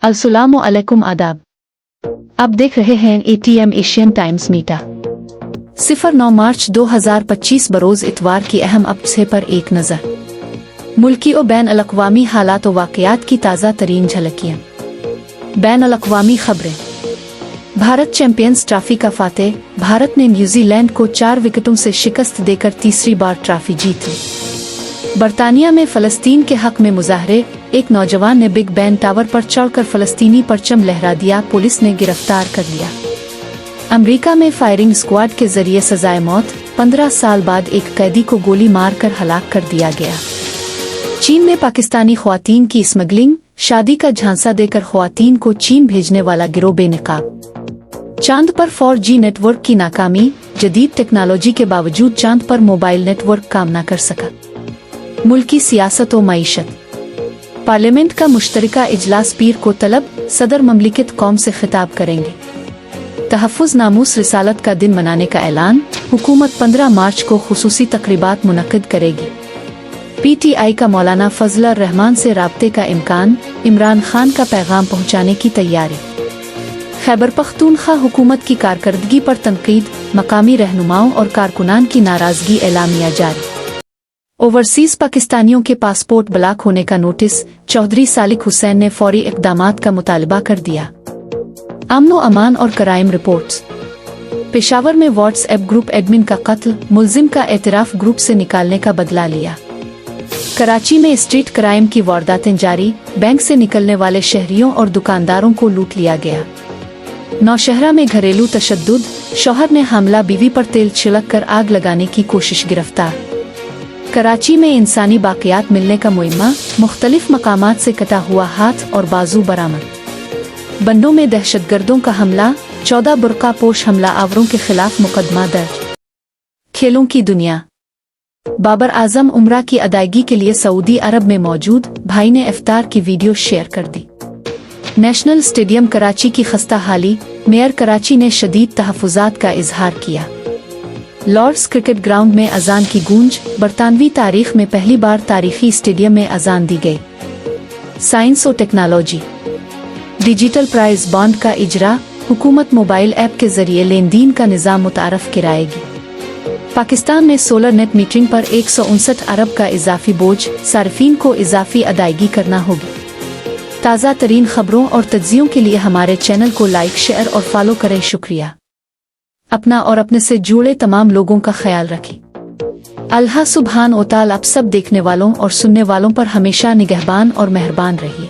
अस्सलामु अलैकुम आदाब। आप देख रहे हैं ATM एशियन टाइम्स मीटा। 09 मार्च 2025 बरोज इतवार की अहम अपडेट्स पर एक नज़र। मुल्की और बैन अल-अक़वामी हालात व वाक़यात की ताज़ा तरीन झलकियाँ। बैन अल-अक़वामी खबरें। भारत चैंपियंस ट्रॉफी का फातेह। भारत ने न्यूजीलैंड को 4 विकेटों से शिकस्त देकर तीसरी बार ट्रॉफी जीत ली। बरतानिया में फ़लस्तीन के हक में मुजाहरे। एक नौजवान ने बिग बैन टावर पर चढ़कर फ़लस्तीनी परचम लहरा दिया, पुलिस ने गिरफ्तार कर लिया। अमेरिका में फायरिंग स्क्वाड के जरिए सजाए मौत। 15 साल बाद एक कैदी को गोली मारकर हलाक कर दिया गया। चीन में पाकिस्तानी ख्वातीन की स्मगलिंग। शादी का झांसा देकर ख्वातीन को चीन भेजने वाला गिरोह बेनकाब। चांद पर 4G नेटवर्क की नाकामी। जदीद टेक्नोलॉजी के बावजूद चांद पर मोबाइल नेटवर्क काम न कर सका। मुल्की सियासत व मईशत। पार्लियामेंट का मुश्तरका इजलास पीर को तलब। सदर ममलिकत कौम से खिताब करेंगे। तहफ़्फ़ुज़ नामूस रिसालत का दिन मनाने का ऐलान। हुकूमत 15 मार्च को खुसूसी तक़रीबात मुनक़्क़िद करेगी। PTI का मौलाना फजल रहमान से राब्ते का इम्कान। इमरान खान का पैगाम पहुँचाने की तैयारी। खैबर पख्तूनख्वा हुकूमत की कारकर्दगी पर तनकीद। मकामी रहनुमाओं और कारकुनान की नाराज़गी एलामिया जारी। ओवरसीज़ पाकिस्तानियों के पासपोर्ट ब्लॉक होने का नोटिस। चौधरी सालिक हुसैन ने फौरी इक़दामात का मुतालबा कर दिया। अमन अमान और क्राइम रिपोर्ट्स। पेशावर में व्हाट्सएप ग्रुप एडमिन का कत्ल। मुल्जिम का एतराफ़ ग्रुप से निकालने का बदला लिया। कराची में स्ट्रीट क्राइम की वारदातें जारी। बैंक से निकलने वाले शहरियों और दुकानदारों को लूट लिया गया। नौशहरा में घरेलू तशद्दुद। शौहर ने हमला बीवी पर तेल छिड़क कर आग लगाने की कोशिश, गिरफ्तार। कराची में इंसानी बाक़ियात मिलने का मुइम्मा। मुख्तलिफ मकामात से कटा हुआ हाथ और बाजू बरामद। बंडों में दहशतगर्दों का हमला। 14 बुर्का पोश हमला आवरों के खिलाफ मुकदमा दर्ज। खेलों की दुनिया। बाबर आजम उम्रा की अदायगी के लिए सऊदी अरब में मौजूद। भाई ने इफ्तार की वीडियो शेयर कर दी। नेशनल स्टेडियम कराची की खस्ता हाली। मेयर कराची ने शदीद तहफ़्फ़ुज़ात का इजहार किया। लॉर्ड्स क्रिकेट ग्राउंड में अजान की गूंज। बरतानवी तारीख में पहली बार तारीखी स्टेडियम में अजान दी गई। साइंस और टेक्नोलॉजी। डिजिटल प्राइस बॉन्ड का इजरा। हुकूमत मोबाइल ऐप के जरिए लेन देन का निज़ाम मुतारफ कराएगी। पाकिस्तान में सोलर नेट मीटरिंग पर 159 अरब का इजाफी बोझ। सार्फिन को इजाफी अदायगी करना होगी। ताज़ा तरीन खबरों और तज्ज़ियों के लिए हमारे चैनल को लाइक, शेयर और फॉलो करें। शुक्रिया। अपना और अपने से जुड़े तमाम लोगों का ख्याल रखें। अल्लाह सुब्हान व तआला आप सब देखने वालों और सुनने वालों पर हमेशा निगहबान और मेहरबान रहिए।